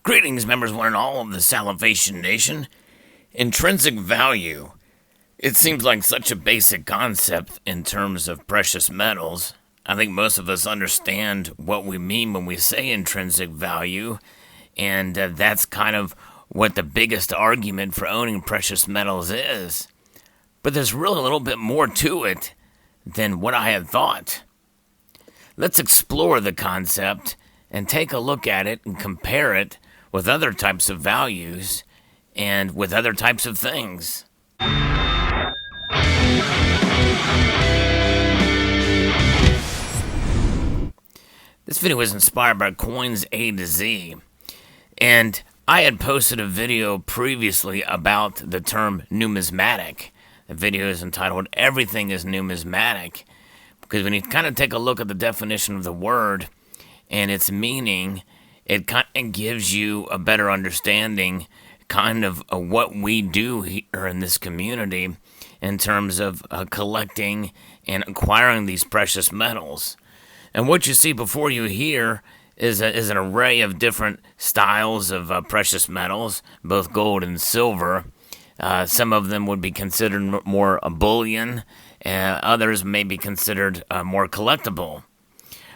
Greetings, members one and all of the Salivation Nation. Intrinsic value. It seems like such a basic concept in terms of precious metals. I think most of us understand what we mean when we say intrinsic value, and that's kind of what the biggest argument for owning precious metals is. But there's really a little bit more to it than what I had thought. Let's explore the concept and take a look at it and compare it with other types of values and with other types of things. This video was inspired by Coins A to Z, and I had posted a video previously about the term numismatic. The video is entitled Everything is Numismatic, because when you kind of take a look at the definition of the word and its meaning, it kind of gives you a better understanding kind of what we do here in this community in terms of collecting and acquiring these precious metals. And what you see before you here is an array of different styles of precious metals, both gold and silver. Some of them would be considered more a bullion, others may be considered more collectible.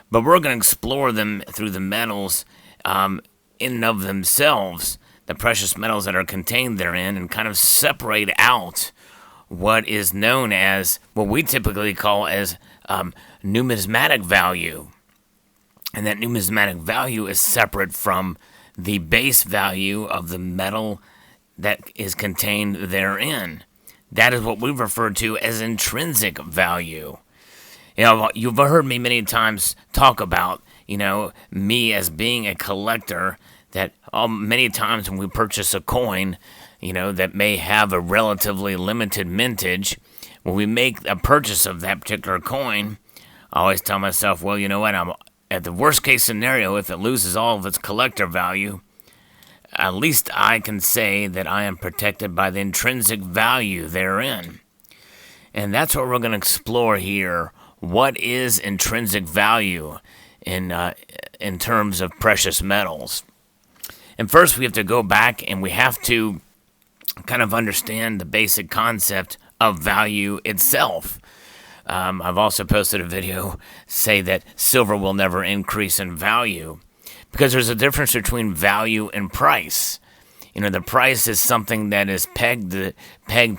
But we're going to explore them through the metals in and of themselves, the precious metals that are contained therein, and kind of separate out what is known as, what we typically call as numismatic value. And that numismatic value is separate from the base value of the metal that is contained therein. That is what we refer to as intrinsic value. You know, you've heard me many times talk about, me as being a collector, that many times when we purchase a coin, that may have a relatively limited mintage, when we make a purchase of that particular coin, I always tell myself, well, you know what, I'm at the worst case scenario, if it loses all of its collector value, at least I can say that I am protected by the intrinsic value therein. And that's what we're going to explore here. What is intrinsic value in terms of precious metals? And first we have to go back and we have to kind of understand the basic concept of value itself. I've also posted a video say that silver will never increase in value because there's a difference between value and price. The price is something that is pegged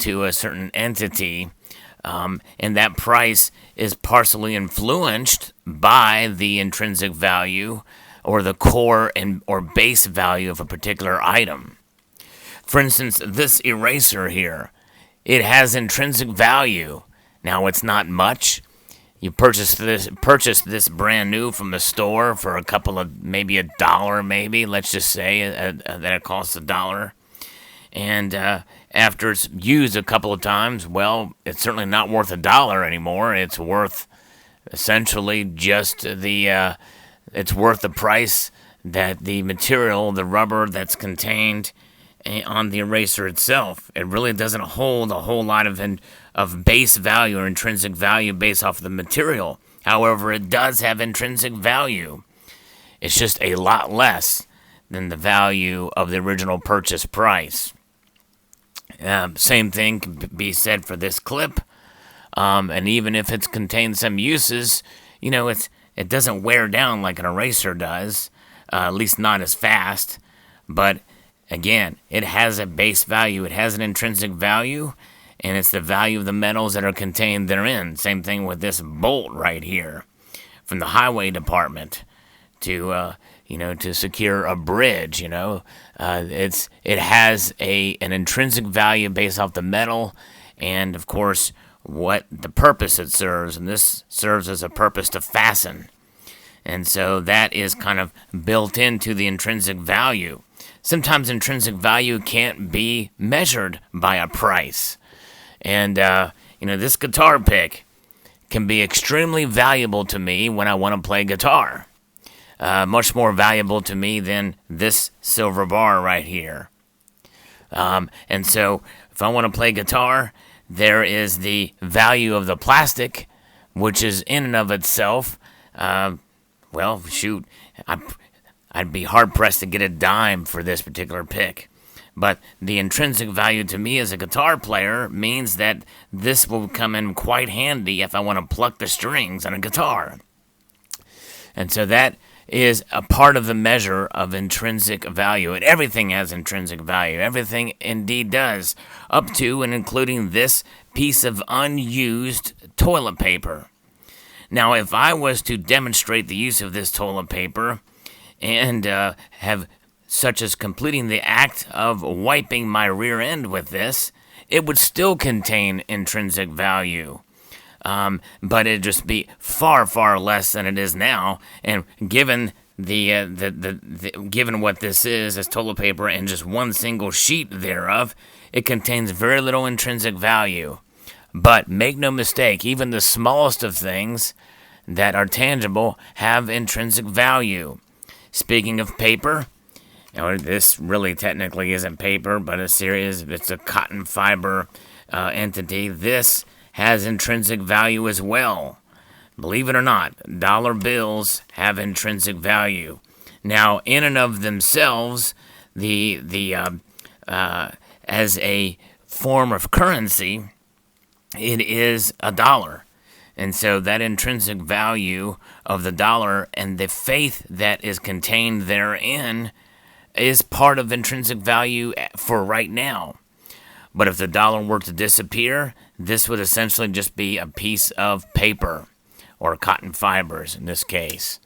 to a certain entity, and that price is partially influenced by the intrinsic value or the core or base value of a particular item. For instance, this eraser here, it has intrinsic value. Now, it's not much. You purchase this brand new from the store for a couple of, maybe $1, maybe. Let's just say that it costs $1. And after it's used a couple of times, well, it's certainly not worth $1 anymore. It's worth essentially just it's worth the price that the material, the rubber that's contained on the eraser itself. It really doesn't hold a whole lot of base value or intrinsic value based off of the material. However, it does have intrinsic value. It's just a lot less than the value of the original purchase price. Same thing can be said for this clip. And even if it's contained some uses, it doesn't wear down like an eraser does, at least not as fast. But again, it has a base value. It has an intrinsic value, and it's the value of the metals that are contained therein. Same thing with this bolt right here from the highway department to secure a bridge. It has an intrinsic value based off the metal, and of course what the purpose it serves, and this serves as a purpose to fasten. And so that is kind of built into the intrinsic value. Sometimes intrinsic value can't be measured by a price. And, this guitar pick can be extremely valuable to me when I want to play guitar. Much more valuable to me than this silver bar right here. And so if I want to play guitar, there is the value of the plastic, which is in and of itself, I'd be hard-pressed to get a dime for this particular pick. But the intrinsic value to me as a guitar player means that this will come in quite handy if I want to pluck the strings on a guitar. And so that is a part of the measure of intrinsic value. And everything has intrinsic value. Everything indeed does, up to and including this piece of unused toilet paper. Now, if I was to demonstrate the use of this toilet paper and have such as completing the act of wiping my rear end with this, it would still contain intrinsic value. But it'd just be far, far less than it is now. And given given what this is as toilet paper and just one single sheet thereof, it contains very little intrinsic value. But make no mistake, even the smallest of things that are tangible have intrinsic value. Speaking of paper, this really technically isn't paper, but it's a cotton fiber entity. This has intrinsic value as well. Believe it or not, dollar bills have intrinsic value. Now, in and of themselves, as a form of currency, it is a dollar. And so that intrinsic value of the dollar and the faith that is contained therein is part of intrinsic value for right now. But if the dollar were to disappear, this would essentially just be a piece of paper, or cotton fibers in this case.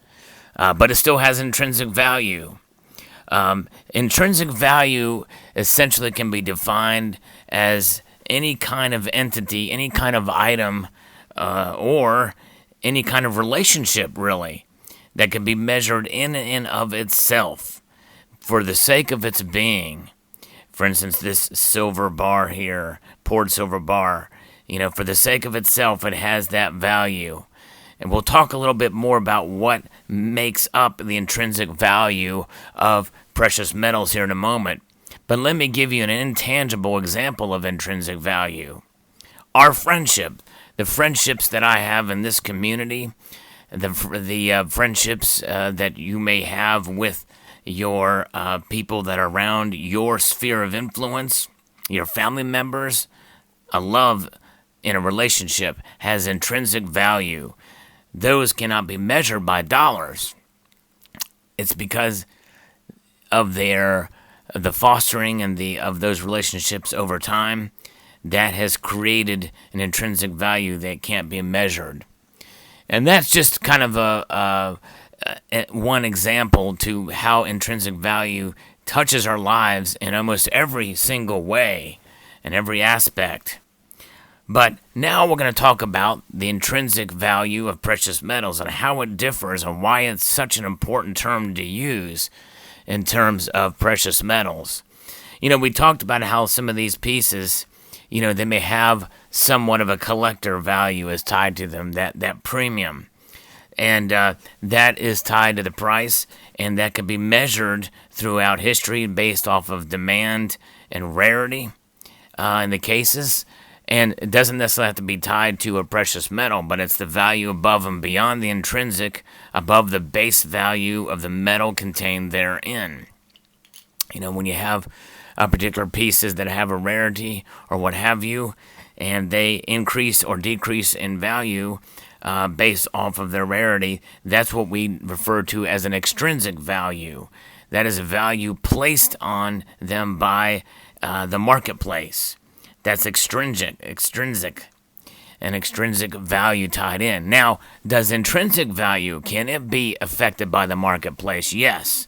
But it still has intrinsic value. Intrinsic value essentially can be defined as any kind of entity, any kind of item, or any kind of relationship, really, that can be measured in and of itself for the sake of its being. For instance, this silver bar here, poured silver bar, for the sake of itself, it has that value. And we'll talk a little bit more about what makes up the intrinsic value of precious metals here in a moment. But let me give you an intangible example of intrinsic value. Our friendship, the friendships that I have in this community, the friendships that you may have with your people that are around your sphere of influence, your family members, a love in a relationship has intrinsic value. Those cannot be measured by dollars. It's because of the fostering and of those relationships over time that has created an intrinsic value that can't be measured. And that's just kind of one example to how intrinsic value touches our lives in almost every single way and every aspect. But now we're going to talk about the intrinsic value of precious metals and how it differs and why it's such an important term to use in terms of precious metals. We talked about how some of these pieces, they may have somewhat of a collector value as tied to them, that premium. And that is tied to the price, and that can be measured throughout history based off of demand and rarity in the cases. And it doesn't necessarily have to be tied to a precious metal, but it's the value above and beyond the intrinsic, above the base value of the metal contained therein. When you have particular pieces that have a rarity or what have you, and they increase or decrease in value based off of their rarity, that's what we refer to as an extrinsic value. That is a value placed on them by the marketplace. That's extrinsic, an extrinsic value tied in. Now, does intrinsic value, can it be affected by the marketplace? Yes,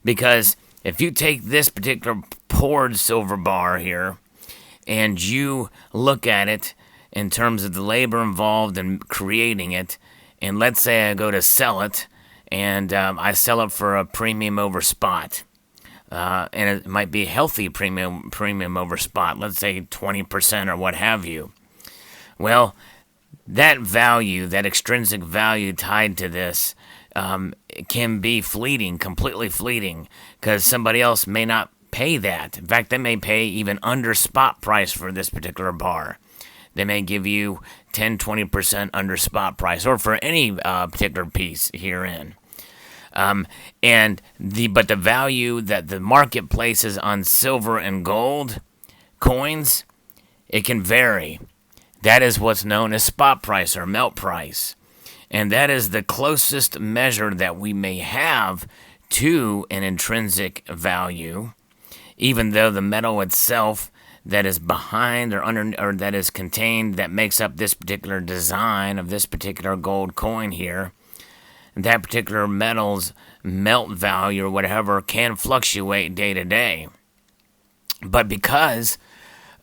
because if you take this particular poured silver bar here and you look at it in terms of the labor involved in creating it, and let's say I go to sell it and I sell it for a premium over spot. And it might be a healthy premium over spot, let's say 20% or what have you. Well, that value, that extrinsic value tied to this, can be fleeting, completely fleeting, because somebody else may not pay that. In fact, they may pay even under spot price for this particular bar. They may give you 10, 20% under spot price, or for any particular piece herein. But the value that the market places on silver and gold coins, it can vary. That is what's known as spot price or melt price. And that is the closest measure that we may have to an intrinsic value, even though the metal itself that is behind or under or that is contained that makes up this particular design of this particular gold coin here, that particular metal's melt value or whatever can fluctuate day to day. But because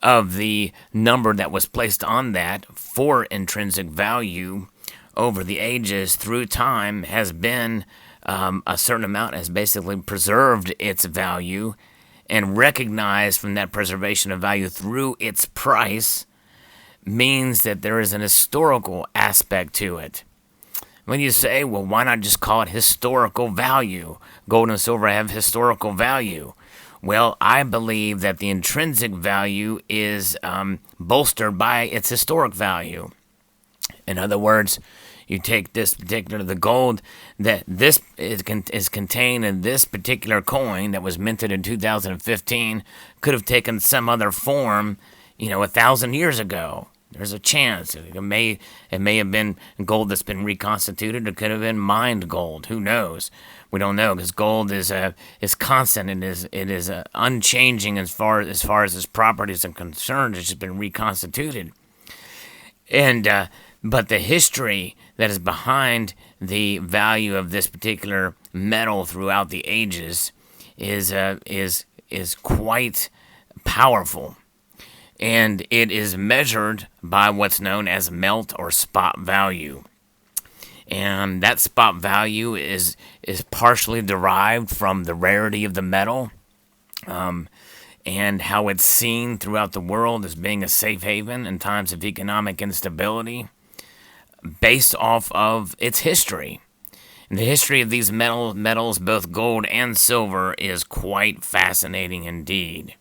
of the number that was placed on that for intrinsic value over the ages through time has been a certain amount has basically preserved its value and recognized from that preservation of value through its price means that there is an historical aspect to it. When you say, well, why not just call it historical value? Gold and silver have historical value. Well, I believe that the intrinsic value is bolstered by its historic value. In other words, you take this particular, the gold that this is contained in this particular coin that was minted in 2015 could have taken some other form, 1,000 years ago. There's a chance. It may have been gold that's been reconstituted. It could have been mined gold. Who knows? We don't know because gold is constant and it is unchanging as far as its properties are concerned. It's just been reconstituted. And but the history that is behind the value of this particular metal throughout the ages is quite powerful. And it is measured by what's known as melt or spot value. And that spot value is partially derived from the rarity of the metal and how it's seen throughout the world as being a safe haven in times of economic instability based off of its history. And the history of these metals, both gold and silver, is quite fascinating indeed.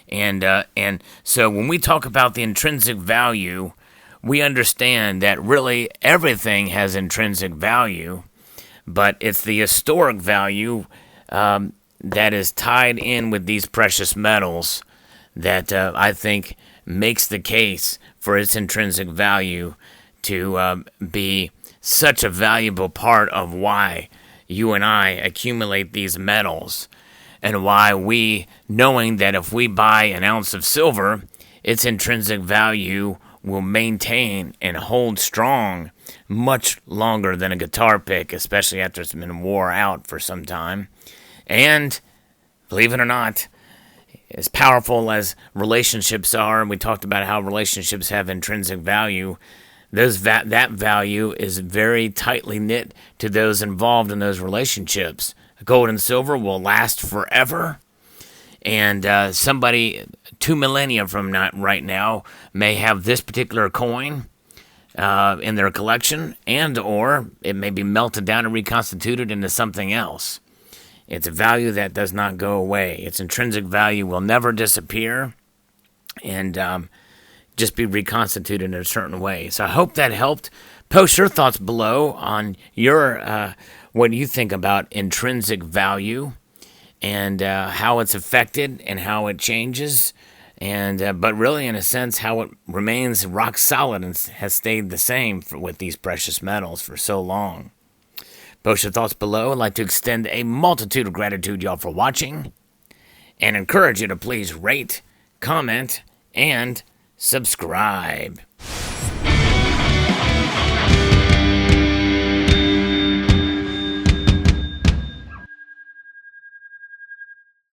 And so when we talk about the intrinsic value, we understand that really everything has intrinsic value, but it's the historic value that is tied in with these precious metals that I think makes the case for its intrinsic value to be such a valuable part of why you and I accumulate these metals. And why we, knowing that if we buy an ounce of silver, its intrinsic value will maintain and hold strong much longer than a guitar pick, especially after it's been wore out for some time. And, believe it or not, as powerful as relationships are, and we talked about how relationships have intrinsic value, that value is very tightly knit to those involved in those relationships. Gold and silver will last forever, and somebody 2 millennia from right now may have this particular coin in their collection, and or it may be melted down and reconstituted into something else. It's a value that does not go away. Its intrinsic value will never disappear and just be reconstituted in a certain way. So I hope that helped. Post your thoughts below on your what you think about intrinsic value and how it's affected and how it changes, and but really, in a sense, how it remains rock solid and has stayed the same with these precious metals for so long. Post your thoughts below. I'd like to extend a multitude of gratitude, y'all, for watching, and encourage you to please rate, comment, and subscribe.